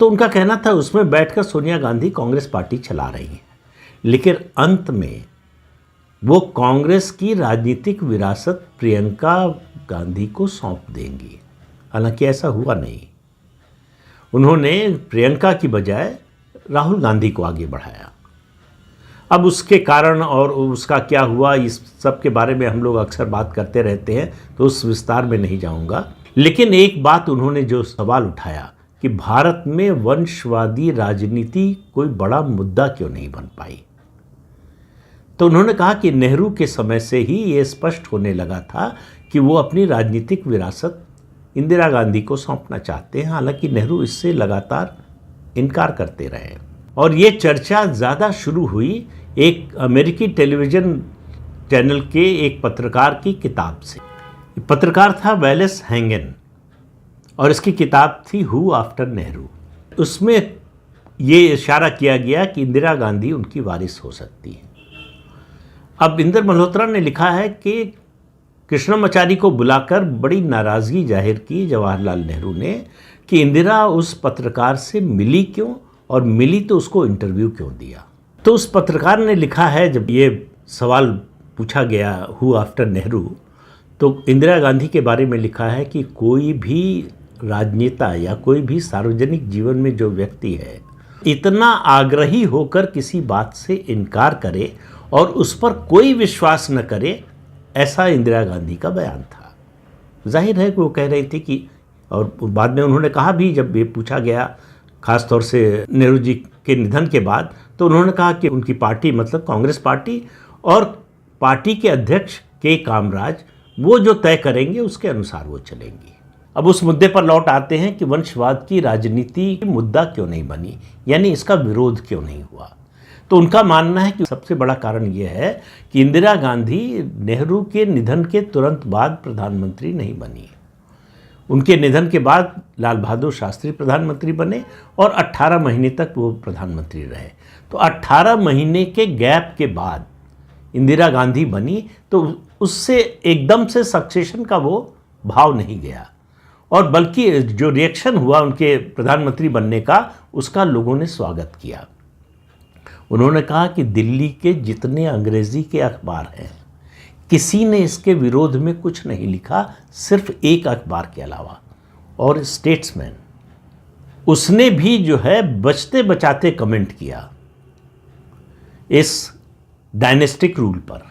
तो उनका कहना था उसमें बैठकर सोनिया गांधी कांग्रेस पार्टी चला रही हैं, लेकिन अंत में वो कांग्रेस की राजनीतिक विरासत प्रियंका गांधी को सौंप देंगी। हालांकि ऐसा हुआ नहीं। उन्होंने प्रियंका की बजाय राहुल गांधी को आगे बढ़ाया। अब उसके कारण और उसका क्या हुआ, इस सब के बारे में हम लोग अक्सर बात करते रहते हैं, तो उस विस्तार में नहीं जाऊंगा। लेकिन एक बात उन्होंने जो सवाल उठाया कि भारत में वंशवादी राजनीति कोई बड़ा मुद्दा क्यों नहीं बन पाई, तो उन्होंने कहा कि नेहरू के समय से ही ये स्पष्ट होने लगा था कि वो अपनी राजनीतिक विरासत इंदिरा गांधी को सौंपना चाहते हैं। हालांकि नेहरू इससे लगातार इनकार करते रहे और ये चर्चा ज़्यादा शुरू हुई एक अमेरिकी टेलीविज़न चैनल के एक पत्रकार की किताब से। पत्रकार था वेलेस हैंगन और इसकी किताब थी हु आफ्टर नेहरू। उसमें ये इशारा किया गया कि इंदिरा गांधी उनकी वारिस हो सकती है। अब इंदर मल्होत्रा ने लिखा है कि कृष्णमाचारी को बुलाकर बड़ी नाराज़गी जाहिर की जवाहरलाल नेहरू ने कि इंदिरा उस पत्रकार से मिली क्यों, और मिली तो उसको इंटरव्यू क्यों दिया। तो उस पत्रकार ने लिखा है, जब ये सवाल पूछा गया हु आफ्टर नेहरू, तो इंदिरा गांधी के बारे में लिखा है कि कोई भी राजनेता या कोई भी सार्वजनिक जीवन में जो व्यक्ति है, इतना आग्रही होकर किसी बात से इनकार करे और उस पर कोई विश्वास न करे, ऐसा इंदिरा गांधी का बयान था। जाहिर है कि वो कह रही थी कि, और बाद में उन्होंने कहा भी, जब ये पूछा गया ख़ास तौर से नेहरू जी के निधन के बाद, तो उन्होंने कहा कि उनकी पार्टी मतलब कांग्रेस पार्टी और पार्टी के अध्यक्ष के कामराज वो जो तय करेंगे उसके अनुसार वो चलेंगी। अब उस मुद्दे पर लौट आते हैं कि वंशवाद की राजनीति मुद्दा क्यों नहीं बनी, यानी इसका विरोध क्यों नहीं हुआ। तो उनका मानना है कि सबसे बड़ा कारण यह है कि इंदिरा गांधी नेहरू के निधन के तुरंत बाद प्रधानमंत्री नहीं बनी। उनके निधन के बाद लाल बहादुर शास्त्री प्रधानमंत्री बने और 18 महीने तक वो प्रधानमंत्री रहे। तो 18 महीने के गैप के बाद इंदिरा गांधी बनी, तो उससे एकदम से सक्सेशन का वो भाव नहीं गया, और बल्कि जो रिएक्शन हुआ उनके प्रधानमंत्री बनने का, उसका लोगों ने स्वागत किया। उन्होंने कहा कि दिल्ली के जितने अंग्रेज़ी के अखबार हैं, किसी ने इसके विरोध में कुछ नहीं लिखा, सिर्फ एक अखबार के अलावा, और स्टेट्समैन, उसने भी जो है बचते बचाते कमेंट किया इस डायनेस्टिक रूल पर।